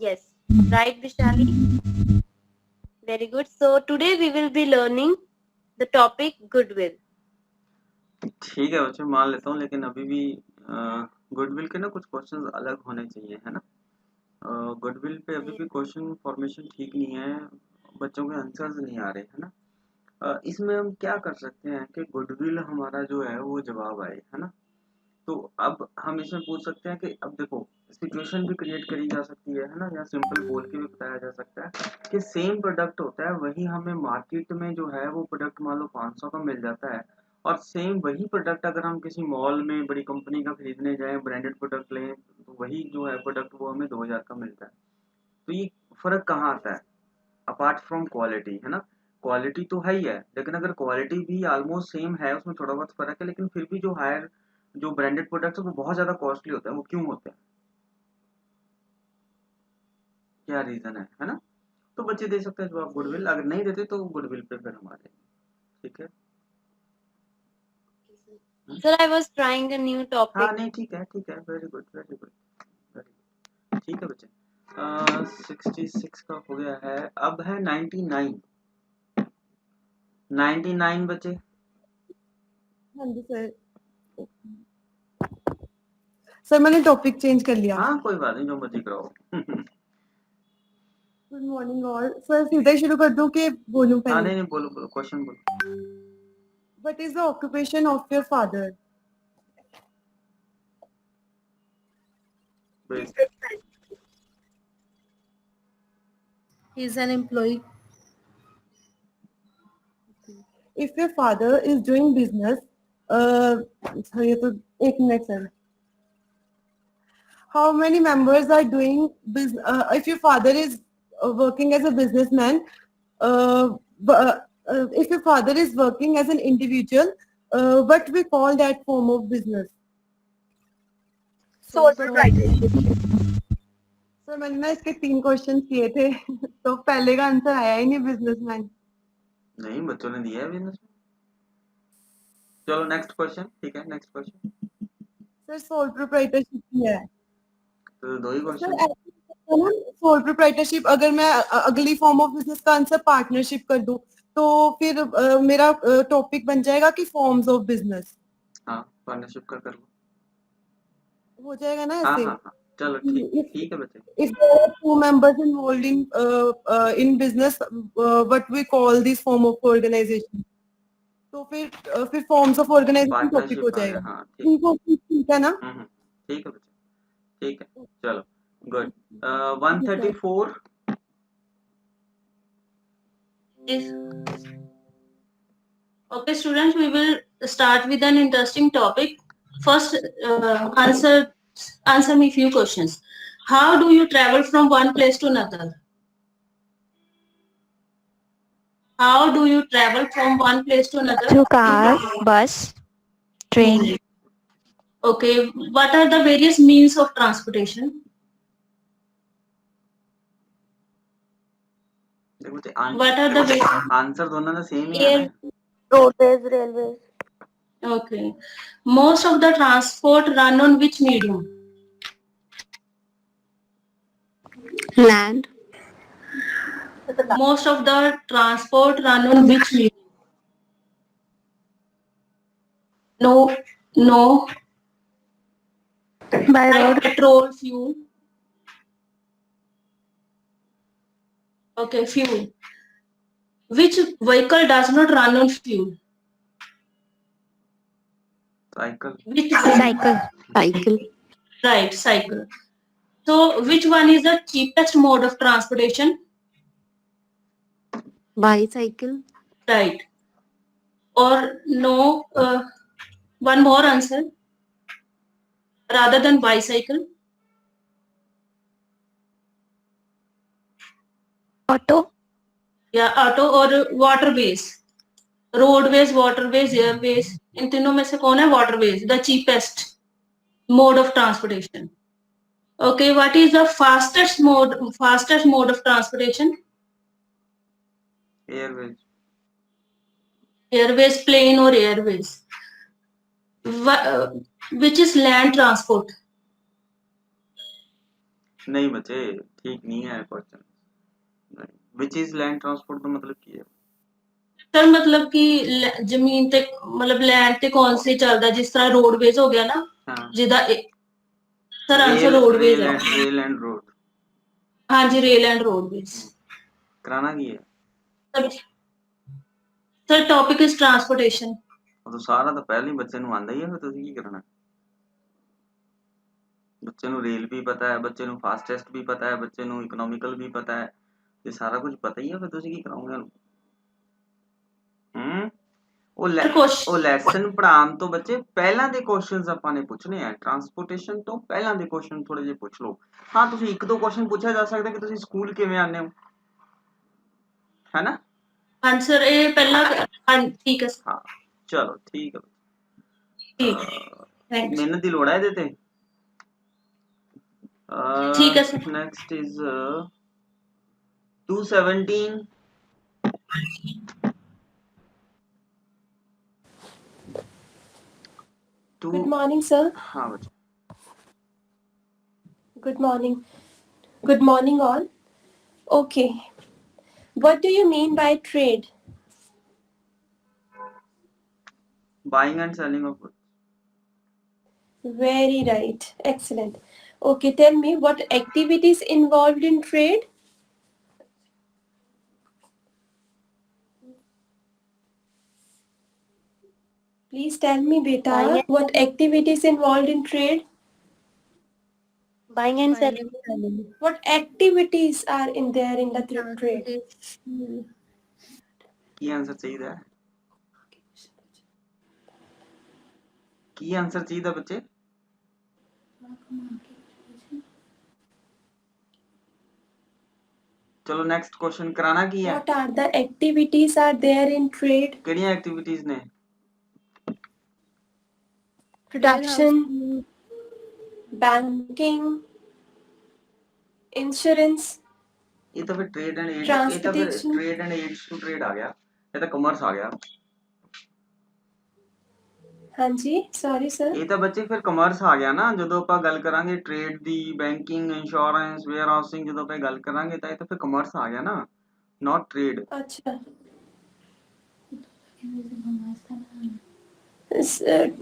Yes. Right, Vishali? Very good. So today we will be learning the topic goodwill. ठीक है बच्चे, मान लेता हूँ, लेकिन अभी भी goodwill के ना कुछ क्वेश्चंस अलग होने चाहिए, है ना। गुडविल पे अभी भी क्वेश्चन फॉर्मेशन ठीक नहीं है, बच्चों के आंसर्स नहीं आ रहे, है ना। इसमें हम क्या कर सकते हैं कि गुडविल हमारा जो है वो जवाब आए, है ना। तो अब हम इसमें पूछ सकते हैं कि अब देखो सिचुएशन भी क्रिएट करी जा सकती है ना, या सिंपल बोल के भी बताया जा सकता है कि सेम प्रोडक्ट होता है, वही हमें मार्केट में जो है वो प्रोडक्ट मान लो 500 का मिल जाता है, और सेम वही प्रोडक्ट अगर हम किसी मॉल में बड़ी कंपनी का खरीदने जाएं, ब्रांडेड प्रोडक्ट लें, तो वही जो है प्रोडक्ट वो हमें 2000 का मिलता है। तो ये फर्क कहाँ आता है? अपार्ट फ्रॉम क्वालिटी, है ना। क्वालिटी तो है ही है, लेकिन अगर क्वालिटी भी ऑलमोस्ट सेम है, उसमें थोड़ा बहुत फर्क है, लेकिन फिर भी जो हायर जो ब्रांडेड प्रोडक्ट्स है वो बहुत ज्यादा कॉस्टली होता है। वो क्यों होता है, क्या रीजन है ना। तो बच्चे दे सकते हैं जवाब गुडविल, अगर नहीं देते तो गुडविल पे फिर हम आ जाएंगे, ठीक है। Sir, I was trying a new topic. हाँ नहीं ठीक है, very good very good very good, ठीक है बच्चे। 66 का हो गया है, अब है 99 बच्चे। हाँ जी सर। सर मैंने टॉपिक चेंज कर लिया। हाँ कोई बात नहीं, जो मर्जी कराओ। Good morning all. सर सीधा ही शुरू कर दूं कि बोलूं पहले? हाँ नहीं बोलो क्वेश्चन बोलो। What is the occupation of your father? Wait, He is an employee. If your father is doing business, sorry, ये तो एक minute sir. How many members are doing business? If your father is working as a businessman, if your father is working as an individual, what we call that form of business? Sole proprietorship. Sir मैंने ना इसके 3 question किए थे तो पहले का answer आया ही नहीं बिजनेसमैन. नहीं बच्चों ने दिया है बिजनेस में. चलो नेक्स्ट क्वेश्चन. ठीक है, next question. Sir sole proprietorship ही है. तो 2 ही सर क्वेश्चन. सोल प्रोप्राइटरशिप अगर मैं अगली फॉर्म ऑफ बिजनेस का आंसर पार्टनरशिप कर दूं तो फिर मेरा टॉपिक बन जाएगा कि फॉर्म्स ऑफ बिजनेस. हाँ, पार्टनरशिप का कर लो. हो जाएगा ना हाँ ऐसे. हाँ हाँ, चलो ठीक है बच्चे. If there are 2 members involved in business, what we call this form of organization? तो फिर forms of organization टॉपिक हो पार्टनरशिप आ गया. जाएगा. हाँ ठीक. ठीक है ना. ठीक है बच्चे. ठीक है, चलो good. 134. Okay, students, we will start with an interesting topic. First, answer me few questions. How do you travel from one place to another? How do you travel from one place to another? Through car, bus, train. Okay, what are the various means of transportation? देखो बच्चे, What are the various? Answer दोनों का same ही है ना. Roadways, railways. Okay. Most of the transport run on which medium? Land. Most of the transport run on which medium? No. By road. Petrol, fuel. Okay, fuel. Which vehicle does not run on fuel? Cycle. Which Cycle. Cycle. Right, cycle. So, which one is the cheapest mode of transportation? Bicycle. Right. Or no, one more answer. Rather than bicycle. Auto. Yeah, auto or waterways. Roadways, waterways, airways. इन तीनों में से कौन है waterways? The cheapest mode of transportation. Okay, what is the fastest mode of transportation? Airways. Airways, plane or airways. Which is land transport? नहीं बच्चे, ठीक नहीं है question. Which is land transport का मतलब की है? सर मतलब कि ਜ਼ਮੀਨ ਤੇ मतलब लैंड ਤੇ कौन सी ਚੱਲਦਾ ਜਿਸ ਤਰ੍ਹਾਂ रोडवेज हो गया ना. हाँ. ਜਿਹਦਾ सर आंसर रोडवेज है. Rail and road. हाँ जी, रेल एंड रोडवेज. कराना की है सर टॉपिक इज ट्रांसपोर्टेशन. तो ਸਾਰਾ ਤਾਂ ਪਹਿਲਾਂ ਹੀ ਬੱਚੇ ਨੂੰ ਆਂਦਾ ਹੀ ਹੈ, ਫਿਰ ਤੁਸੀਂ ਕੀ ਕਰਨਾ? ਬੱਚੇ ਨੂੰ ਰੇਲ ਵੀ ਪਤਾ ਹੈ, ਬੱਚੇ ਨੂੰ ਫਾਸਟੈਸਟ ਵੀ ਪਤਾ ਹੈ, ਬੱਚੇ ਨੂੰ ਇਕਨੋਮਿਕਲ ਵੀ ਪਤਾ ਹੈ, ਇਹ ਸਾਰਾ ਕੁਝ ਪਤਾ ਹੀ ਹੈ, ਫਿਰ ਤੁਸੀਂ ਕੀ ਕਰਾਓਗੇ ਉਹਨੂੰ? ਉਹ ਲੈਸਨ ਪੜਾਉਣ ਤੋਂ ਬੱਚੇ ਪਹਿਲਾਂ ਦੇ ਕੁਐਸਚਨਸ ਆਪਾਂ ਨੇ ਪੁੱਛਣੇ ਆ. ਟਰਾਂਸਪੋਰਟੇਸ਼ਨ ਤੋਂ ਪਹਿਲਾਂ ਦੇ ਕੁਐਸਚਨ ਥੋੜੇ ਜਿਹੇ ਪੁੱਛ ਲਓ. ਹਾਂ, ਤੁਸੀਂ ਇੱਕ ਦੋ ਕੁਐਸਚਨ ਪੁੱਛਿਆ ਜਾ ਸਕਦਾ ਕਿ ਤੁਸੀਂ ਸਕੂਲ ਕਿਵੇਂ ਆਉਂਦੇ ਹੋ, ਹੈ ਨਾ? आंसर ये पहला. ठीक है. हाँ, चलो ठीक है. ठीक है, मेहनत की लोड़ है ਇਹਦੇ ਤੇ. ठीक है sir. Next is 217. Good morning, sir. हाँ बच्चे. Good morning. Good morning, all. Okay. What do you mean by trade? Buying and selling of goods. Very right. Excellent. Okay, tell me what activities involved in trade? Please tell me, Buying beta, and what activities involved in trade? buying and Buying selling. and selling. What activities are in there in the trade? Transportation. Ki answer ਚਾਹੀਦਾ ਹੈ? ਕੀ answer ਚਾਹੀਦਾ ਬੱਚੇ? ਚਲੋ next question ਕਰਾਣਾ ਕੀ ਹੈ? What are the activities are there in trade? ਕਿਹੜੀਆਂ activities ਨੇ? Production, banking, insurance, ਇਹ ਤਾਂ ਫਿਰ ਟ੍ਰੇਡ ਐਂਡ ਏਡ, ਇਹ ਤਾਂ ਫਿਰ transportation. Trade and aids to trade ਆ ਗਿਆ, ਇਹ ਤਾਂ ਕਮਰਸ ਆ ਗਿਆ। ਹਾਂਜੀ, sorry sir. ਇਹ ਤਾਂ ਬੱਚੇ ਫਿਰ ਕਮਰਸ ਆ ਗਿਆ ਨਾ। ਜਦੋਂ ਆਪਾਂ ਗੱਲ ਕਰਾਂਗੇ ਟ੍ਰੇਡ ਦੀ, ਬੈਂਕਿੰਗ, ਇੰਸ਼ੋਰੈਂਸ, ਵੇਅਰ ਹਾਊਸਿੰਗ, ਜਦੋਂ ਆਪਾਂ ਗੱਲ ਕਰਾਂਗੇ ਤਾਂ ਇਹ ਤਾਂ ਫਿਰ ਕਮਰਸ ਆ ਗਿਆ ਨਾ, ਨਾਟ ਟ੍ਰੇਡ। अच्छा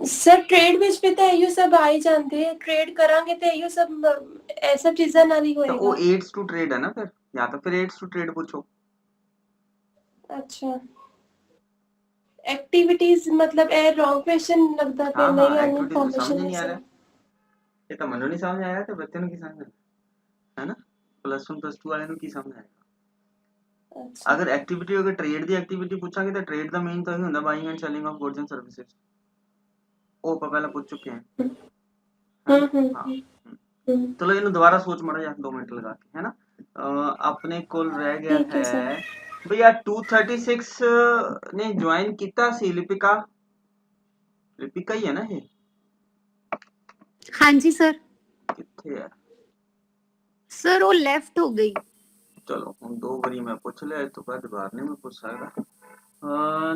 ਸਰ ਟ੍ਰੇਡ ਵਿੱਚ ਵੀ ਤਾਂ ਇਹੋ ਸਭ ਆਈ ਜਾਂਦੇ ਆ, ਟ੍ਰੇਡ ਕਰਾਂਗੇ ਤੇ ਇਹੋ ਸਭ ਐਸਾ ਚੀਜ਼ਾਂ ਨਾਲ ਹੀ ਤਾਂ ਹੋਏਗਾ। ਉਹ ਏਡਸ ਟੂ ਟ੍ਰੇਡ ਹੈ ਨਾ ਫਿਰ, ਜਾਂ ਤਾਂ ਫਿਰ ਏਡਸ ਟੂ ਟ੍ਰੇਡ ਪੁੱਛੋ। ਅੱਛਾ, ਐਕਟੀਵਿਟੀਜ਼ ਮਤਲਬ ਇਹ ਰੋਂਗ ਕੁਐਸਚਨ ਲੱਗਦਾ ਪਿਆ, ਹਾਂ ਨਹੀਂ ਹਾਂ, ਆਨੀ ਐਕਟੀਵਿਟੀਜ਼ ਸਮਝ ਇਨਫੋਰਮੇਸ਼ਨ ਨਹੀਂ ਆ ਰਿਹਾ। ਇਹ ਤਾਂ ਮੈਨੂੰ ਨਹੀਂ ਸਮਝ ਆਇਆ ਤੇ ਬੱਚੇ ਨੂੰ ਕੀ ਸਮਝ ਹੈ ਨਾ, +1 +2 ਵਾਲਿਆਂ ਨੂੰ ਕੀ ਸਮਝ ਆਏਗਾ। ਅਗਰ ਐਕਟੀਵਿਟੀ, ਅਗਰ ਟ੍ਰੇਡ ਦੀ ਐਕਟੀਵਿਟੀ ਪੁੱਛਾਂਗੇ ਤਾਂ ਟ੍ਰੇਡ ਦਾ ਮੇਨ ਤਾਂ ਇਹ ਹੁੰਦਾ buying and selling of goods and services, ਉਹ ਆਪਾਂ ਪਹਿਲਾਂ ਪੁੱਛ ਚੁੱਕੇ ਹਾਂ। ਚਲੋ ਇਹਨੂੰ ਦੁਬਾਰਾ ਸੋਚ ਮੜਾ ਜਾ 2 ਮਿੰਟ ਲਗਾ ਕੇ, ਹੈ ਨਾ। ਆਪਣੇ ਕੋਲ ਰਹਿ ਗਿਆ ਹੈ ਭਈਆ 236 ਨੇ ਜੁਆਇਨ ਕੀਤਾ ਸੀ। ਲਿਪਿਕਾ, ਲਿਪਿਕਾ ਹੀ ਹੈ ਨਾ ਇਹ? ਹਾਂਜੀ ਸਰ। ਕਿੱਥੇ ਹੈ ਸਰ ਉਹ ਲੈਫਟ ਹੋ ਗਈ। ਚਲੋ ਹੁਣ 2 ਵਾਰੀ ਮੈਂ ਪੁੱਛ ਲਿਆ, ਇਸ ਤੋਂ ਬਾਅਦ ਦੁਬਾਰਾ ਨਹੀਂ ਮੈਂ ਪੁੱਛ ਸਕਦਾ।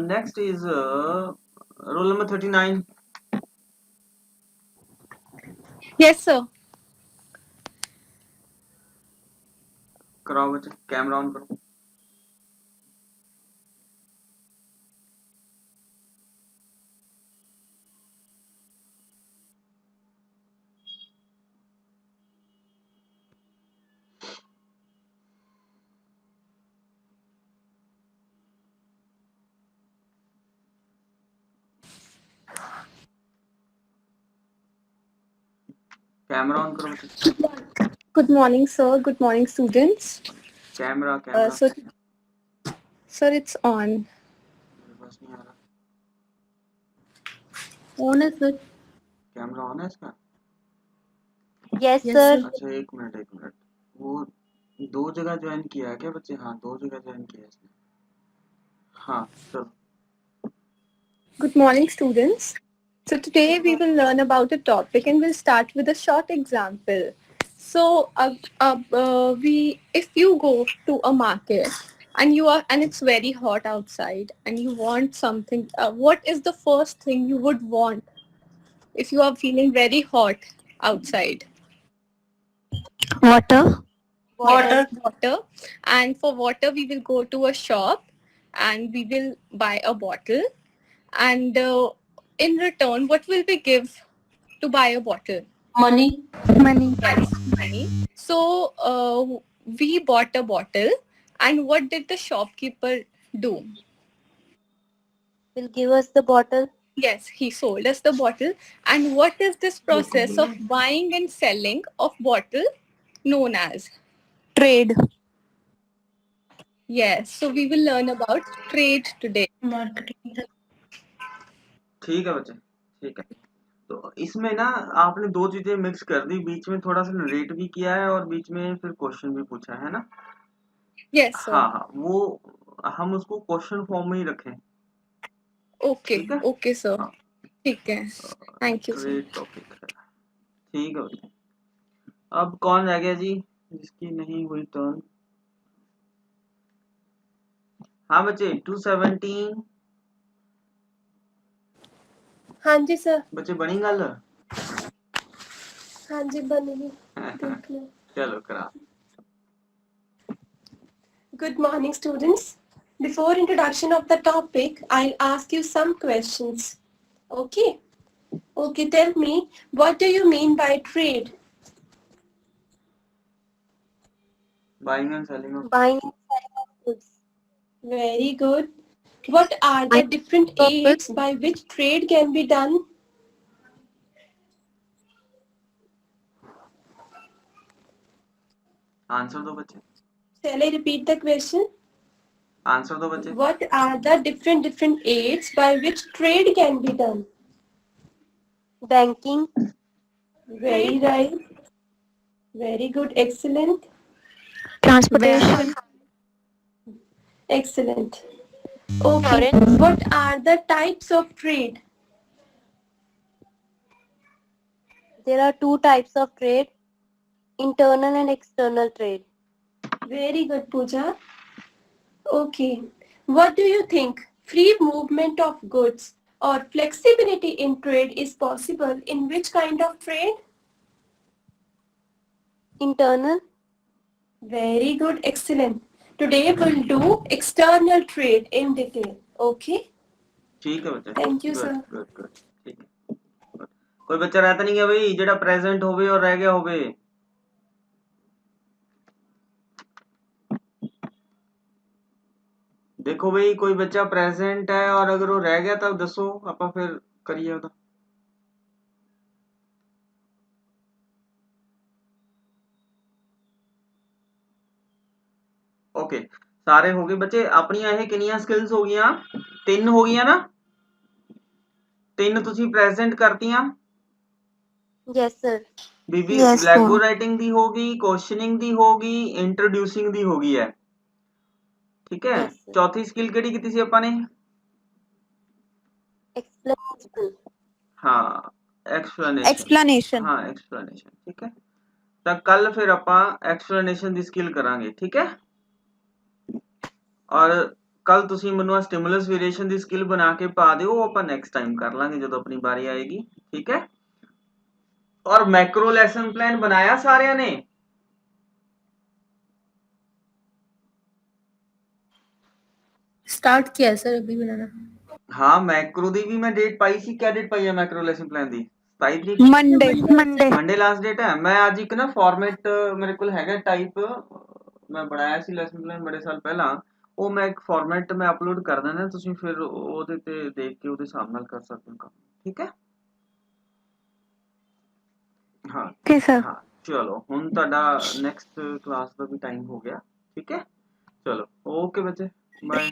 Next is roll number 39। Yes, sir. कराओ बच्चे, कैमरा ऑन करो। कैमरा ऑन करो बच्चे। Good morning, sir. Good morning, students. Camera camera Sir, it's on. मेरे पास नहीं आ रहा। On है सर। कैमरा ऑन है इसका? Yes sir. अच्छा एक मिनट, वो 2 जगह ज्वाइन किया है क्या बच्चे? हाँ 2 जगह ज्वाइन किया है इसने। हाँ चलो। Good morning, students. So today we will learn about a topic and we'll start with a short example. So if you go to a market and it's very hot outside and you want something, what is the first thing you would want if you are feeling very hot outside? Water. Water. And for water we will go to a shop and we will buy a bottle, and in return what will we give to buy a bottle? Money. Yes, money. So we bought a bottle, and what did the shopkeeper do? Will give us the bottle. Yes, he sold us the bottle. And what is this process of buying and selling of bottle known as? Trade. Yes, so we will learn about trade today. Marketing. ठीक है बच्चे, ठीक है। तो इसमें ना आपने 2 चीजें मिक्स कर दी, बीच में थोड़ा सा नरेट भी किया है और बीच में फिर क्वेश्चन भी पूछा है ना। Yes, sir. हाँ हाँ, वो हम उसको क्वेश्चन फॉर्म में ही रखें। Okay, ठीक है? okay, sir. हाँ, ठीक है. Thank you, sir. Trade topic है, ठीक है बच्चे। अब कौन रह गया जी जिसकी नहीं हुई टर्न? हाँ बच्चे 217। हाँ जी सर। बच्चे बनी गल? हाँ जी बनेगी, देख लो। चलो करा। Good morning, students. Before introduction of the topic, I'll ask you some questions. Okay? Okay, tell me, what do you mean by trade? Buying and selling of Buying and selling of goods. Very good. What are the different aids by which trade can be done? Answer दो बच्चे, Shall I repeat the question? Answer दो बच्चे. What are the different aids by which trade can be done? Banking. Very right. Very good. Excellent. Transportation. Excellent. Okay. What are the types of trade? There are two types of trade, internal and external trade. Very good, Pooja. Okay. What do you think? Free movement of goods or flexibility in trade is possible in which kind of trade? Internal. Very good. Excellent. Today we'll do external trade in detail. Okay? ठीक है बच्चे. Thank you, Good, sir. good, good. ठीक है. Good. कोई बच्चा रहता नहीं है भाई जेड़ा प्रेजेंट होवे और रह गया होवे. देखो भाई कोई बच्चा प्रेजेंट है और अगर वो रह गया तब दसो ਆਪਾਂ फिर करिए ਉਹਦਾ. ओके सारे हो गए बच्चे. ਆਪਣੀਆਂ ਇਹ ਕਿੰਨੀਆਂ ਸਕਿੱਲਸ ਹੋ ਗਈਆਂ? 3 ਹੋ ਗਈਆਂ ਨਾ? 3 ਤੁਸੀਂ ਪ੍ਰੈਜ਼ੈਂਟ ਕਰਤੀਆਂ? Yes, sir. ਬੀਬੀ ਬਲੈਕਬੋਰਡ ਰਾਈਟਿੰਗ ਦੀ ਹੋਗੀ, ਕੁਐਸਚਨਿੰਗ ਦੀ ਹੋਗੀ, ਇੰਟਰੋਡਿਊਸਿੰਗ ਦੀ ਹੋਗੀ ਹੈ. ਠੀਕ ਹੈ. ਚੌਥੀ ਸਕਿੱਲ ਕਿਹੜੀ ਕੀਤੀ ਸੀ ਆਪਾਂ ਨੇ? Explanation. ਹਾਂ ਐਕਸਪਲੇਨੇਸ਼ਨ. Explanation. ਹਾਂ ਐਕਸਪਲੇਨੇਸ਼ਨ. ਠੀਕ ਹੈ. ਤਾਂ ਕੱਲ ਫਿਰ ਆਪਾਂ ਐਕਸਪਲੇਨੇਸ਼ਨ ਦੀ ਸਕਿੱਲ ਕਰਾਂਗੇ. ਠੀਕ ਹੈ. ਔਰ ਕੱਲ ਤੁਸੀਂ ਮੈਨੂੰ ਆ ਸਟਿਮੂਲਸ ਵੇਰੀਏਸ਼ਨ ਦੀ ਸਕਿੱਲ ਬਣਾ ਕੇ ਪਾ ਦਿਓ. ਉਹ ਆਪਾਂ ਨੈਕਸਟ ਟਾਈਮ ਕਰ ਲਾਂਗੇ ਜਦੋਂ ਆਪਣੀ ਵਾਰੀ ਆਏਗੀ. ਠੀਕ ਹੈ. और मैक्रो लेसन प्लान बनाया सारे ने? स्टार्ट किया है सर अभी बनाना। हाँ मैक्रो दी भी मैं डेट पाई सी. क्या डेट पाई है मैक्रो लेसन प्लान दी? 27 तरीक. मंडे लास्ट डेट है. मैं आज एक ना फॉर्मेट मेरे को हैगा टाइप मैं बनाया सी लेसन प्लान बड़े साल पहला. ਉਹ ਮੈਂ ਇੱਕ ਫਾਰਮੈਟ ਮੈਂ ਅਪਲੋਡ ਕਰ ਦੇਣਾ. ਤੁਸੀਂ ਫਿਰ ਉਹਦੇ ਤੇ ਦੇਖ ਕੇ ਉਹਦੇ ਹਿਸਾਬ ਨਾਲ ਕਰ ਸਕਦੇ ਹੋ ਕੰਮ. ਠੀਕ ਹੈ. हाँ Okay, sir. हाँ चलो ਹੁਣ ਤੁਹਾਡਾ ਨੈਕਸਟ ਕਲਾਸ ਦਾ ਵੀ ਟਾਈਮ ਹੋ ਗਿਆ. ਠੀਕ ਹੈ. ਚਲੋ ਓਕੇ ਬੱਚੇ ਬਾਏ.